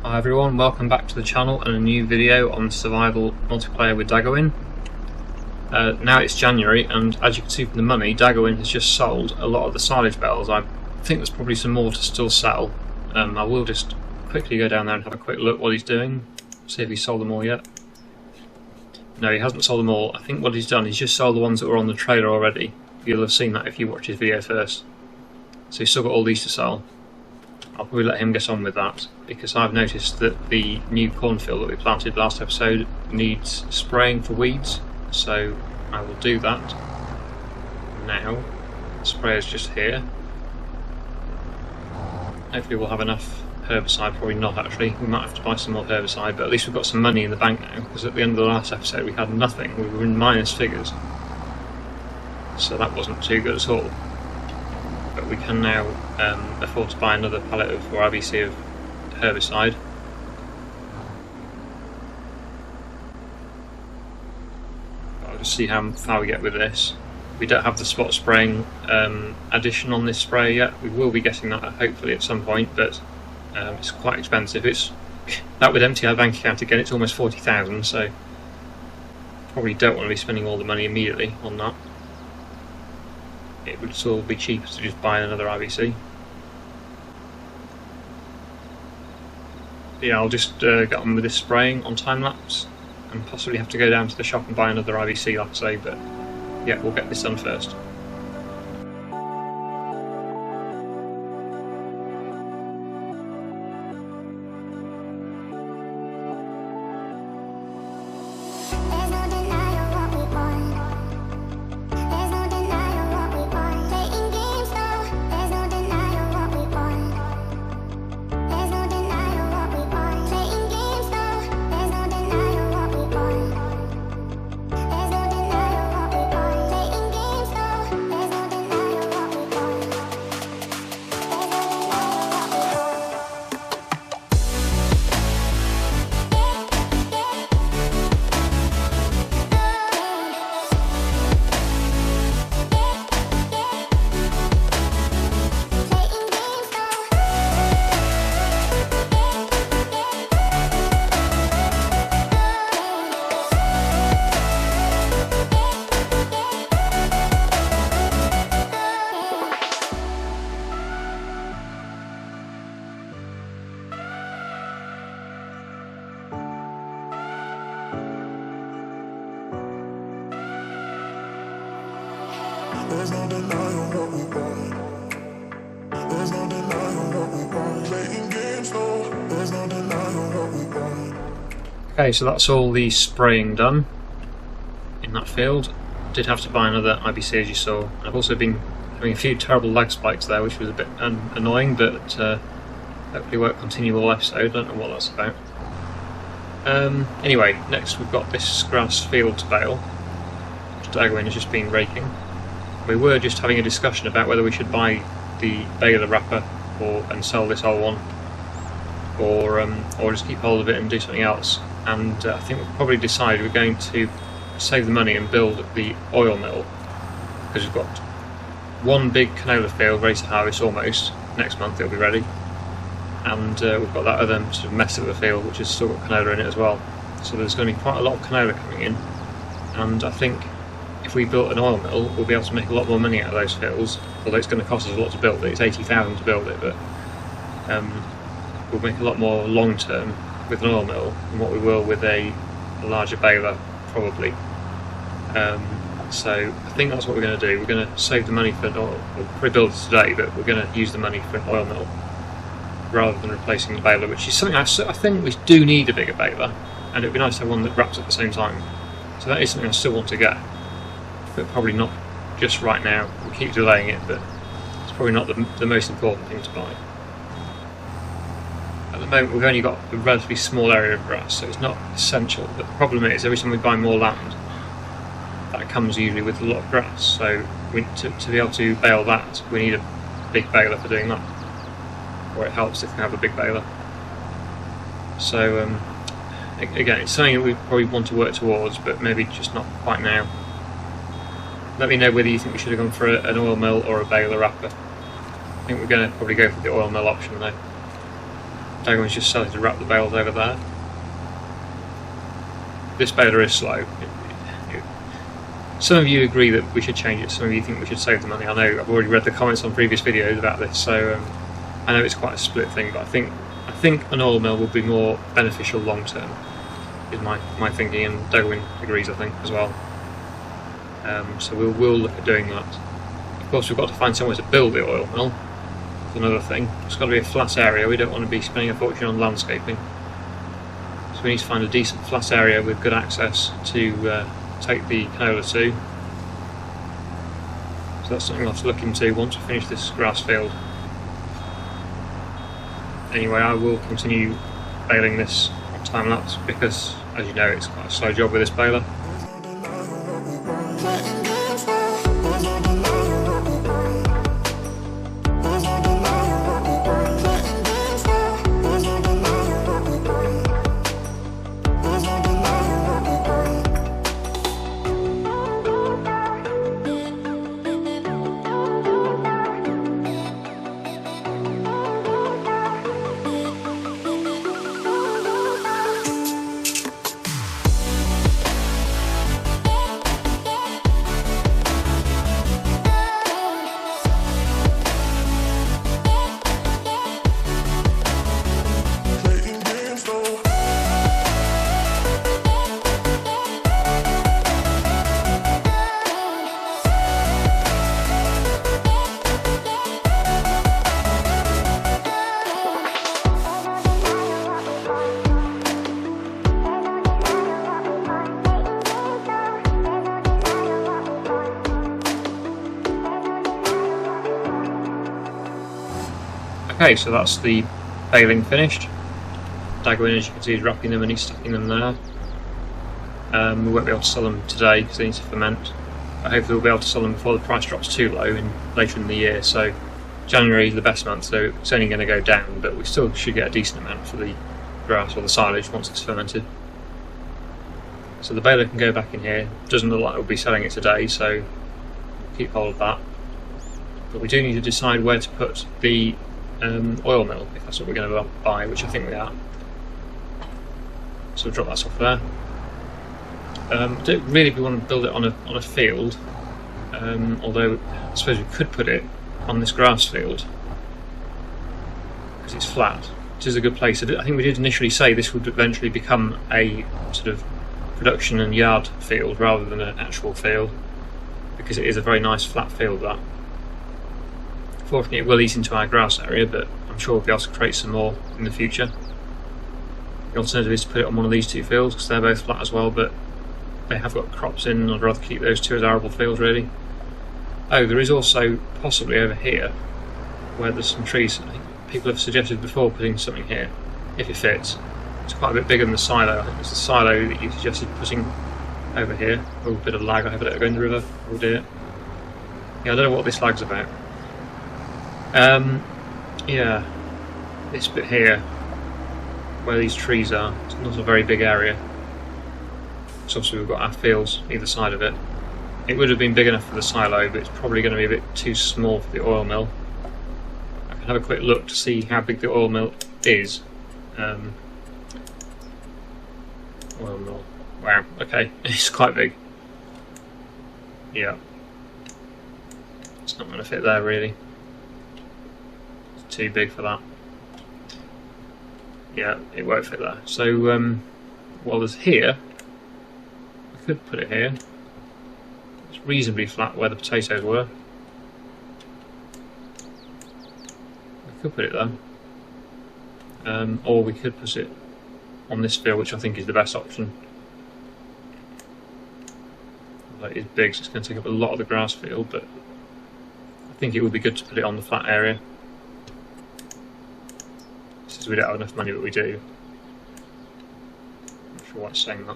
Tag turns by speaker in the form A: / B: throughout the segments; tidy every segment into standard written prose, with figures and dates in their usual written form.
A: Hi everyone, welcome back to the channel and a new video on survival multiplayer with Daggerwin. Now it's January, and as you can see from the money, Daggerwin has just sold a lot of the silage bales. I think there's probably some more to still sell. I will just quickly go down there and have a quick look what he's doing, see if he's sold them all yet. No, he hasn't sold them all. I think what he's done, he's just sold the ones that were on the trailer already. You'll have seen that if you watch his video first. So he's still got all these to sell. I'll probably let him get on with that, because I've noticed that the new cornfield that we planted last episode needs spraying for weeds, so I will do that now. The sprayer's just here. Hopefully we'll have enough herbicide, probably not actually, we might have to buy some more herbicide, but at least we've got some money in the bank now, because at the end of the last episode we had nothing, we were in minus figures, so that wasn't too good at all. But we can now afford to buy another pallet of, or RBC of herbicide. I'll just see how far we get with this. We don't have the spot spraying addition on this sprayer yet. We will be getting that hopefully at some point, but it's quite expensive. That would empty our bank account again. It's almost 40,000, so probably don't want to be spending all the money immediately on that. It would still be cheaper to just buy another IBC. Yeah, I'll just get on with this spraying on time lapse, and possibly have to go down to the shop and buy another IBC, like I say, but yeah, we'll get this done first.
B: There's no denying what we want. There's no denying what we want. Playing games, no. There's no denying what we want.
A: Okay, so that's all the spraying done in that field. Did have to buy another IBC, as you saw. I've also been having a few terrible lag spikes there, which was a bit annoying, but hopefully won't continue all episode. Don't know what that's about. Anyway, next we've got this grass field to bale, which Daggerwin has just been raking. We were just having a discussion about whether we should buy the baler wrapper and sell this whole one, or just keep hold of it and do something else. And I think we've probably decided we're going to save the money and build the oil mill, because we've got one big canola field ready to harvest almost. Next month it'll be ready, and we've got that other sort of mess of a field which has still got canola in it as well. So there's going to be quite a lot of canola coming in, and I think if we built an oil mill, we'll be able to make a lot more money out of those fields, although it's going to cost us a lot to build it. It's 80,000 to build it, but we'll make a lot more long term with an oil mill than what we will with a larger baler, probably. So I think that's what we're going to do. We're going to save the money for an oil. We'll probably build it today, but we're going to use the money for an oil mill rather than replacing the baler, which is something I think we do need a bigger baler, and it would be nice to have one that wraps at the same time. So that is something I still want to get, but probably not just right now. We'll keep delaying it, but it's probably not the most important thing to buy. At the moment we've only got a relatively small area of grass, so it's not essential, but the problem is every time we buy more land, that comes usually with a lot of grass, so to be able to bale that, we need a big baler for doing that, or it helps if we have a big baler. So again, it's something that we probably want to work towards, but maybe just not quite now. Let me know whether you think we should have gone for an oil mill or a baler wrapper. I think we're going to probably go for the oil mill option though. Daggerwin's just started to wrap the bales over there. This baler is slow. Some of you agree that we should change it, some of you think we should save the money. I know I've already read the comments on previous videos about this, so I know it's quite a split thing, but I think an oil mill would be more beneficial long term, is my thinking, and Daggerwin agrees, I think, as well. So we'll look at doing that. Of course, we've got to find somewhere to build the oil mill. That's another thing. It's got to be a flat area. We don't want to be spending a fortune on landscaping. So we need to find a decent flat area with good access to take the canola to. So that's something I'll have to look into once we finish this grass field. Anyway, I will continue baling this on time lapse because, as you know, it's quite a slow job with this baler. Okay, so that's the baling finished. Daggerwin, as you can see, is wrapping them and he's stacking them there. We won't be able to sell them today because they need to ferment. But hopefully we'll be able to sell them before the price drops too low later in the year. So January is the best month, so it's only going to go down, but we still should get a decent amount for the grass or the silage once it's fermented. So the baler can go back in here. Doesn't look like we'll be selling it today, so keep hold of that. But we do need to decide where to put the oil mill, if that's what we're going to buy, which I think we are. So we'll drop that off there. Don't really want to build it on a field, although I suppose we could put it on this grass field because it's flat. It is a good place. I think we did initially say this would eventually become a sort of production and yard field rather than an actual field, because it is a very nice flat field. That fortunately it will eat into our grass area, but I'm sure we'll be able to create some more in the future. The alternative is to put it on one of these two fields because they're both flat as well, but they have got crops in and I'd rather keep those two as arable fields really. Oh, there is also possibly over here where there's some trees. I think people have suggested before putting something here if it fits. It's quite a bit bigger than the silo. I think it's the silo that you suggested putting over here. A little bit of lag, I hope I don't go in the river. Oh dear. Yeah, I don't know what this lag's about. Yeah, this bit here where these trees are, it's not a very big area. So obviously we've got our fields either side of it. It would have been big enough for the silo, but it's probably going to be a bit too small for the oil mill. I can have a quick look to see how big the oil mill is. Oil mill. Wow, okay, it's quite big. Yeah. It's not going to fit there really. It's too big for that. Yeah, it won't fit there. So, well, there's here. We could put it here. It's reasonably flat where the potatoes were. We could put it there. Or we could put it on this field, which I think is the best option. It is big, so it's going to take up a lot of the grass field, but I think it would be good to put it on the flat area. Since we don't have enough money, but we do. I'm not sure why it's saying that.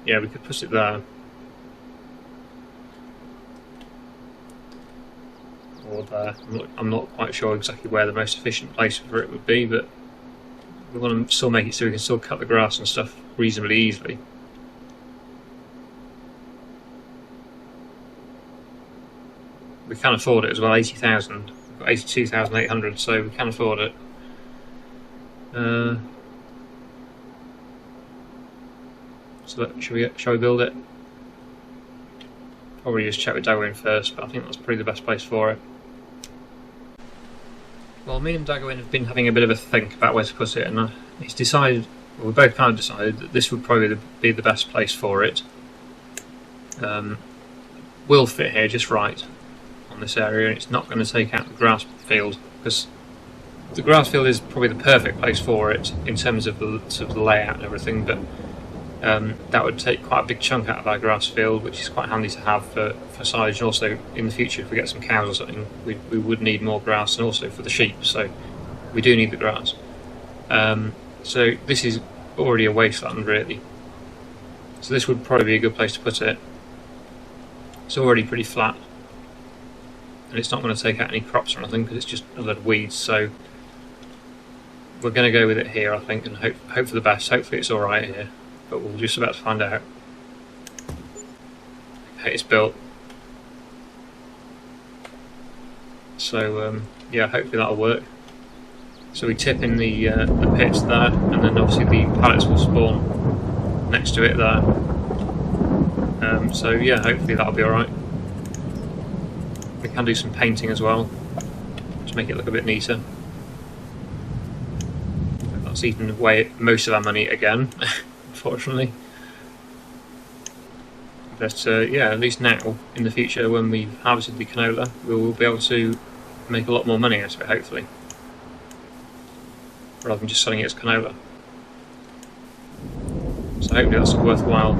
A: Yeah, we could put it there. Or there. I'm not quite sure exactly where the most efficient place for it would be, but we want to still make it so we can still cut the grass and stuff reasonably easily. We can afford it as well, 80,000. We've got 82,800, so we can afford it. So shall we build it? Probably just check with Daggerwin first, but I think that's probably the best place for it. Well, me and Daggerwin have been having a bit of a think about where to put it, and he's decided, well, we both kind of decided that this would probably be the best place for it. Will fit here just right on this area, and it's not going to take out the grass field, because the grass field is probably the perfect place for it in terms of the sort of the layout and everything, but that would take quite a big chunk out of our grass field, which is quite handy to have for silage, and also in the future if we get some cows or something we would need more grass, and also for the sheep, so we do need the grass. So this is already a wasteland really, so this would probably be a good place to put it. It's already pretty flat and it's not going to take out any crops or anything because it's just a lot of weeds, so we're going to go with it here I think, and hope for the best. Hopefully it's alright here, but we're just about to find out. Okay, it's built. So yeah, hopefully that'll work. So we tip in the pits there, and then obviously the pallets will spawn next to it there. So yeah, hopefully that'll be alright. We can do some painting as well to make it look a bit neater. That's eaten away most of our money again, unfortunately. But yeah, at least now, in the future, when we've harvested the canola, we will be able to make a lot more money out of it, hopefully. Rather than just selling it as canola. So hopefully that's a worthwhile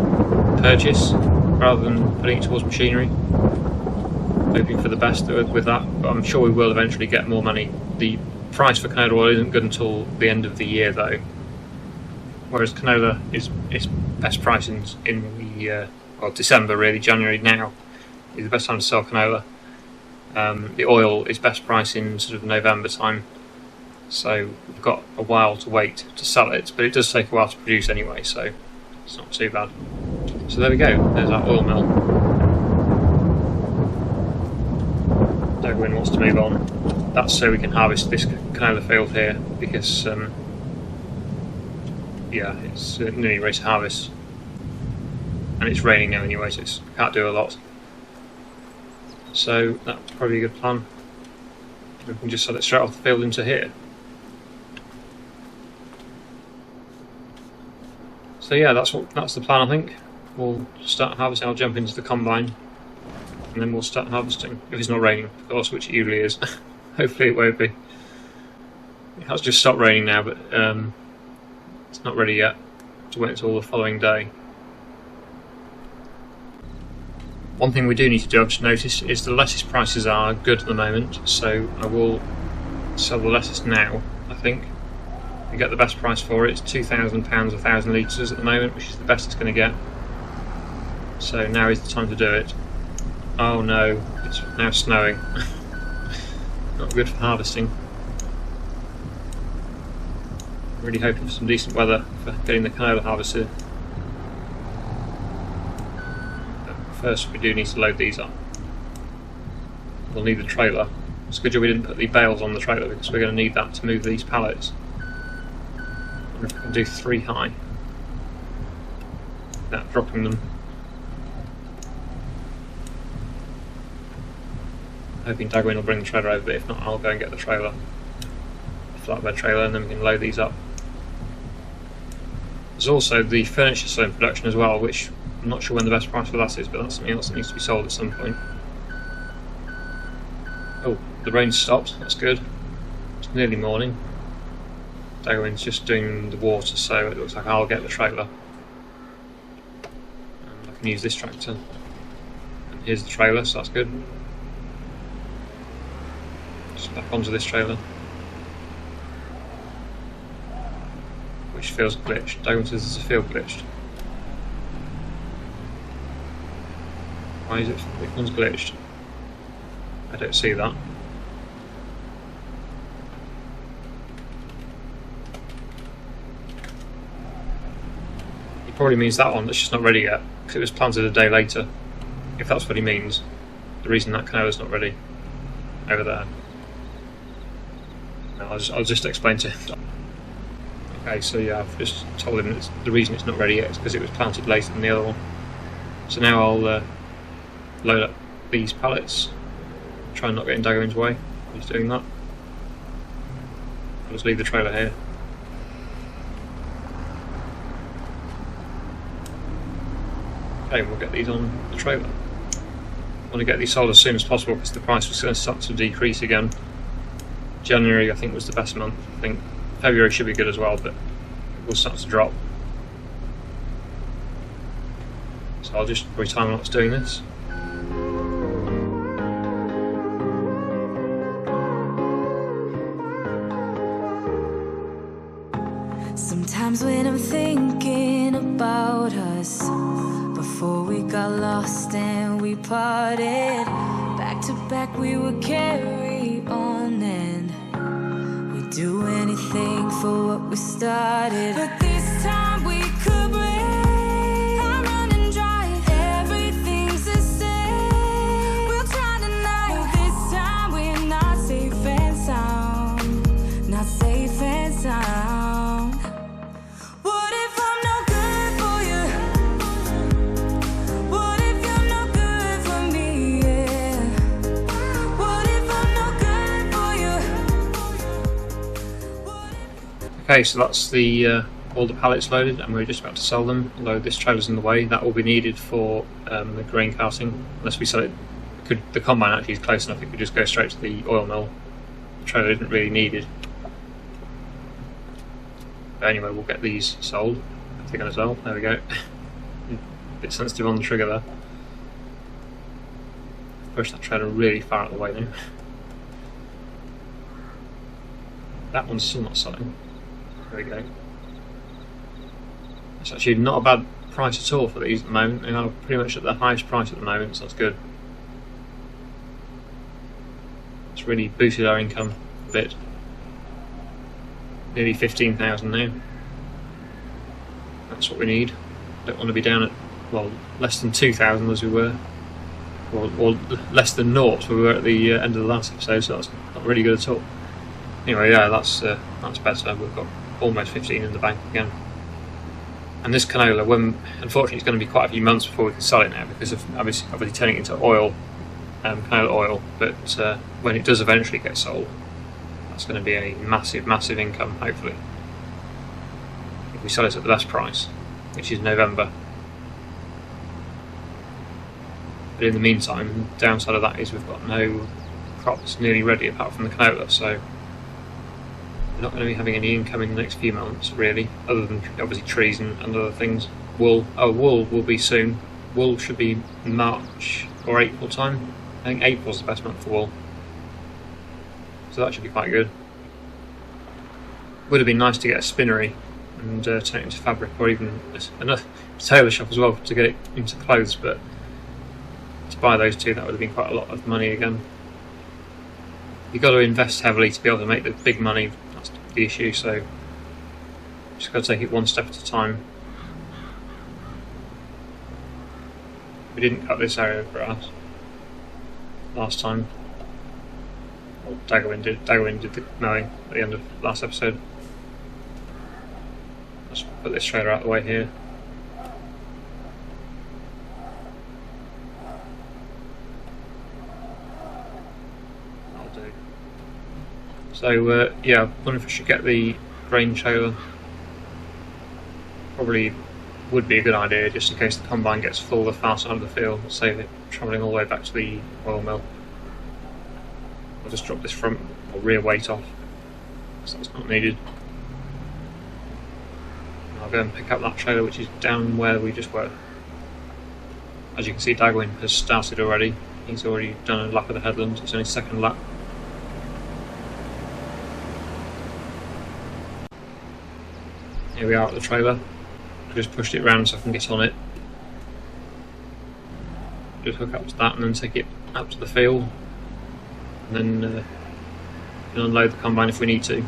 A: purchase, rather than putting it towards machinery. Hoping for the best with that, but I'm sure we will eventually get more money. The price for canola oil isn't good until the end of the year though, whereas canola is best price in the well, December really. January now is the best time to sell canola. The oil is best price in sort of November time, so we've got a while to wait to sell it, but it does take a while to produce anyway, so it's not too bad. So there we go, there's our oil mill. Daggerwin wants to move on. That's so we can harvest this canola field here, because yeah, it's nearly ready to harvest, and it's raining now anyway, so we can't do a lot. So that's probably a good plan. We can just sell it straight off the field into here. So yeah, that's the plan I think. We'll start harvesting. I'll jump into the combine, and then we'll start harvesting. If it's not raining, of course, which it usually is. Hopefully it won't be. It has just stopped raining now, but it's not ready yet. To wait until the following day. One thing we do need to do, I've just noticed, is the lettuce prices are good at the moment, so I will sell the lettuce now, I think. We get the best price for it. It's £2,000 1,000 litres at the moment, which is the best it's going to get. So now is the time to do it. Oh no, it's now snowing. Not good for harvesting. Really hoping for some decent weather for getting the canola harvested. First we do need to load these up. We'll need the trailer. It's a good job we didn't put the bales on the trailer, because we're going to need that to move these pallets. I wonder if we can do 3 high without dropping them. Hoping Daggerwin will bring the trailer over, but if not I'll go and get the trailer. The flatbed trailer, and then we can load these up. There's also the furniture still in production as well, which I'm not sure when the best price for that is, but that's something else that needs to be sold at some point. Oh, the rain's stopped, that's good. It's nearly morning. Daggerwin's just doing the water, so it looks like I'll get the trailer. And I can use this tractor. And here's the trailer, so that's good. Just back onto this trailer. Which feels glitched. Daggerwin says there's a field glitched. Why is it? Which one's glitched? I don't see that. He probably means that one that's just not ready yet, because it was planted a day later. If that's what he means, the reason that canola's not ready over there. I'll just explain to him. Okay, so yeah, I've just told him that the reason it's not ready yet is because it was planted later than the other one. So now I'll load up these pallets, try and not get in Daggerwin's way. He's doing that. I'll just leave the trailer here. Okay, we'll get these on the trailer. I want to get these sold as soon as possible because the price was going to start to decrease again. January, I think, was the best month. I think February should be good as well, but it will start to drop. So I'll just retime when I was doing this.
C: Sometimes when I'm thinking about us, before we got lost and we parted, back to back we would carry on and we'd do anything for what we started. But this time we could break. I'm running dry, everything's the same. We'll try tonight, this time we're not safe and sound. Not safe and sound.
A: Okay, so that's the all the pallets loaded, and we're just about to sell them. Although this trailer's in the way, that will be needed for the grain carting. Unless we sell it, the combine actually is close enough; it could just go straight to the oil mill. The trailer isn't really needed. But anyway, we'll get these sold. If they're going to sell, there we go. A bit sensitive on the trigger there. Push that trailer really far out of the way now. That one's still not selling. There we go. It's actually not a bad price at all for these at the moment. They are pretty much at the highest price at the moment, so that's good. It's really boosted our income a bit. Nearly 15,000 now. That's what we need. Don't want to be down at, well, less than 2,000 as we were. Or less than naught we were at the end of the last episode, so that's not really good at all. Anyway, yeah, that's better. We've got almost 15 in the bank again. And this canola, unfortunately, it's going to be quite a few months before we can sell it now because of obviously turning it into oil, canola oil. But when it does eventually get sold, that's going to be a massive, massive income, hopefully. If we sell it at the best price, which is November. But in the meantime, the downside of that is we've got no crops nearly ready apart from the canola, so we're not going to be having any income in the next few months, really, other than obviously trees and other things. Wool will be soon. Wool should be March or April time. I think April's the best month for wool, so that should be quite good. Would have been nice to get a spinnery and turn it into fabric, or even a tailor shop as well to get it into clothes, but to buy those two, that would have been quite a lot of money again. You've got to invest heavily to be able to make the big money. That's the issue, so just got to take it one step at a time. We didn't cut this area of grass last time. Well, Daggerwin did. Daggerwin did the mowing at the end of last episode. Let's put this trailer out of the way here. So yeah, I wonder if I should get the grain trailer. Probably would be a good idea, just in case the combine gets full the far side of the field, save it travelling all the way back to the oil mill. I'll just drop this front or rear weight off, so that's not needed. And I'll go and pick up that trailer which is down where we just were. As you can see, Daggerwin has started already. He's already done a lap of the headland. It's only second lap. Here we are at the trailer. I just pushed it round so I can get on it. Just hook up to that and then take it out to the field. And then unload the combine if we need to.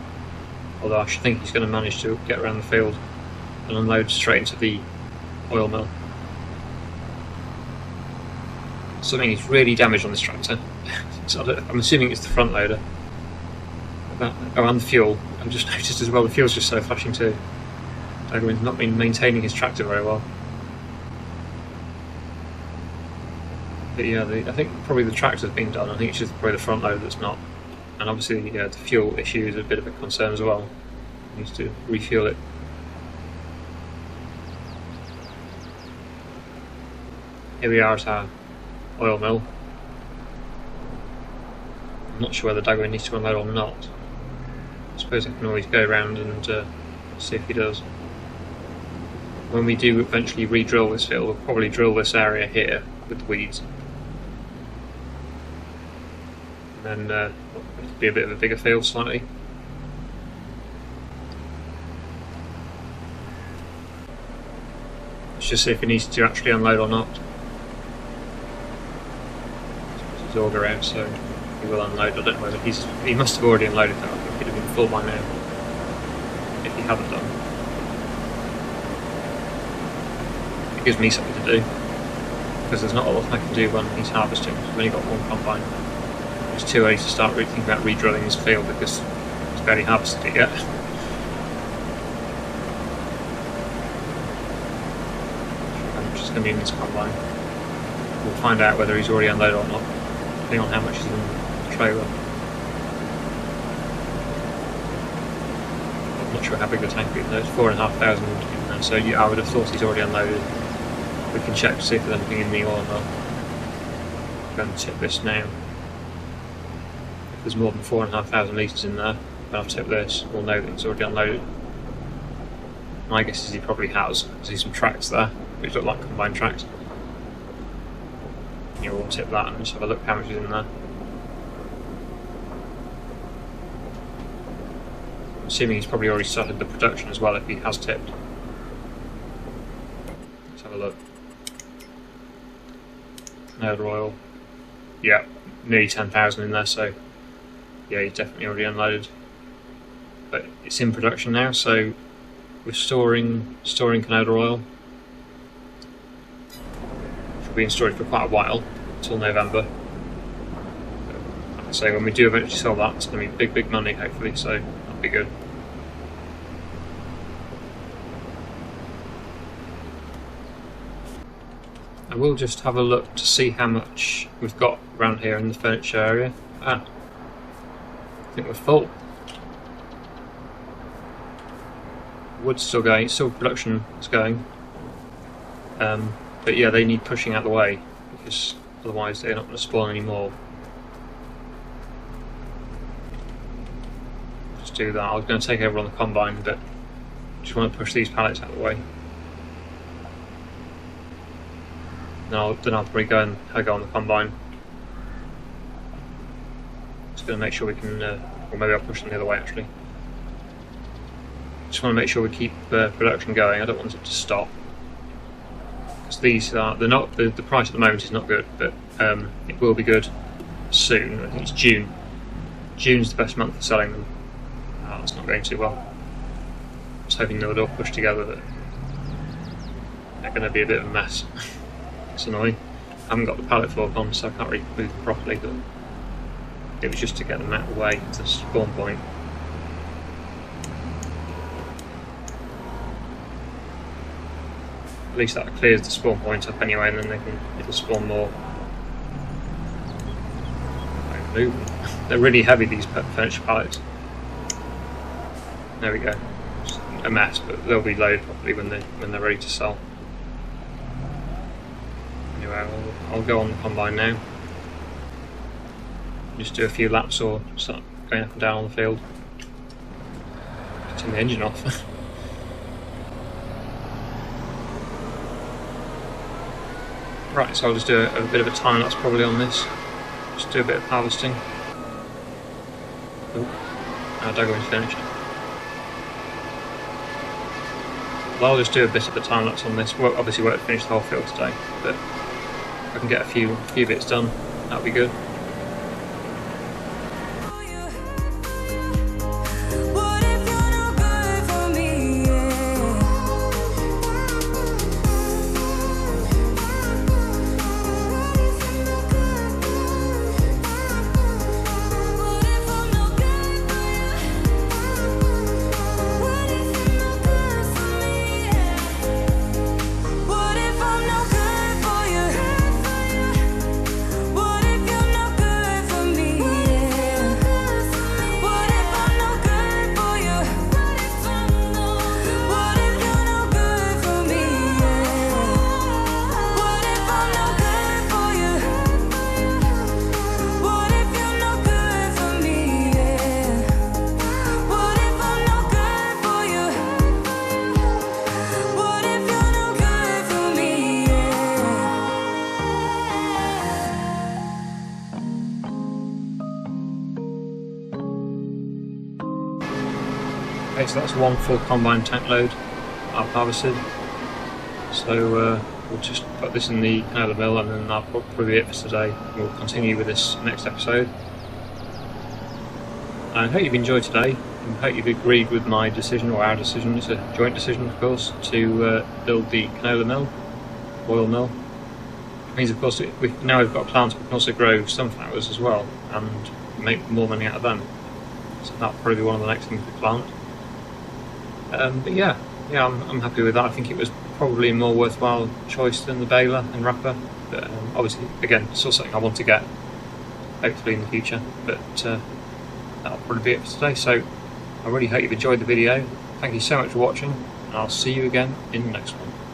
A: Although I should think he's going to manage to get around the field and unload straight into the oil mill. Something is really damaged on this tractor. So I'm assuming it's the front loader. Oh, and the fuel. I've just noticed as well the fuel's just so flashing too. Daggerwin's not been maintaining his tractor very well. But yeah, I think probably the tractor's been done. I think it's just probably the front loader that's not. And obviously, yeah, the fuel issue is a bit of a concern as well. Needs to refuel it. Here we are at our oil mill. I'm not sure whether Daggerwin needs to unload or not. I suppose I can always go around and see if he does. When we do eventually re-drill this field, we'll probably drill this area here with the weeds. And then it'll be a bit of a bigger field slightly. Let's just see if he needs to actually unload or not. Let's put his auger out so he will unload. I don't know whether he must have already unloaded that. I think he'd have been full by now if he hadn't done. It gives me something to do because there's not a lot I can do when he's harvesting. I've only got one combine. It's too early to start thinking about re-drilling his field because he's barely harvested it yet. How much is going to be in this combine? We'll find out whether he's already unloaded or not, depending on how much is in the trailer. I'm not sure how big the tank is, though. It's 4,500 in there, so I would have thought he's already unloaded. We can check to see if there's anything in the oil mill. I'm going to tip this now. If there's more than 4,500 litres in there, when I've tipped this, we'll know that it's already unloaded. My guess is he probably has. I see some tracks there, which look like combined tracks. Yeah, we'll tip that and just have a look how much is in there. I'm assuming he's probably already started the production as well if he has tipped. Let's have a look. Canola oil. Yeah, nearly 10,000 in there, so yeah, he's definitely already unloaded. But it's in production now, so we're storing canola oil. Which will be in storage for quite a while, until November. So when we do eventually sell that, it's going to be big money hopefully, so that'll be good. I will just have a look to see how much we've got around here in the furniture area. I think we're full. Wood's still going, still production is going. But yeah, they need pushing out the way because otherwise they're not going to spawn anymore. Just do that. I was going to take over on the combine, but just want to push these pallets out of the way. Then I'll probably go and go on the combine. Just going to make sure we can, or maybe I'll push them the other way actually. Just want to make sure we keep production going. I don't want it to stop. Because these are, they're not, the price at the moment is not good, but it will be good soon. I think it's June. June's the best month for selling them. It's not going too well. I was hoping they would all push together, but they're going to be a bit of a mess. It's annoying. I haven't got the pallet fork on, so I can't really move them properly, but it was just to get them out of the way to the spawn point. At least that clears the spawn point up anyway, and then it'll spawn more. They're really heavy, these furniture pallets. There we go. It's a mess, but they'll be loaded properly when they're ready to sell. Anyway, I'll go on the combine now. Just do a few laps or start going up and down on the field. Turn the engine off. Right, so I'll just do a bit of a time lapse probably on this. Just do a bit of harvesting. Our Daggerwin's finished. Well, I'll just do a bit of a time lapse on this. Obviously won't finish the whole field today, but if I can get a few bits done, that'll be good. Okay, so that's one full combine tank load I've harvested. So we'll just put this in the canola mill, and then that'll probably be it for today. We'll continue with this next episode. I hope you've enjoyed today, and I hope you've agreed with my decision, or our decision. It's a joint decision, of course, to build the canola mill, oil mill. It means, of course, now we've got plants, we can also grow sunflowers as well, and make more money out of them. So that'll probably be one of the next things we plant. But yeah, I'm happy with that. I think it was probably a more worthwhile choice than the baler and wrapper. But obviously, again, still something I want to get, hopefully in the future. But that'll probably be it for today. So I really hope you've enjoyed the video. Thank you so much for watching, and I'll see you again in the next one.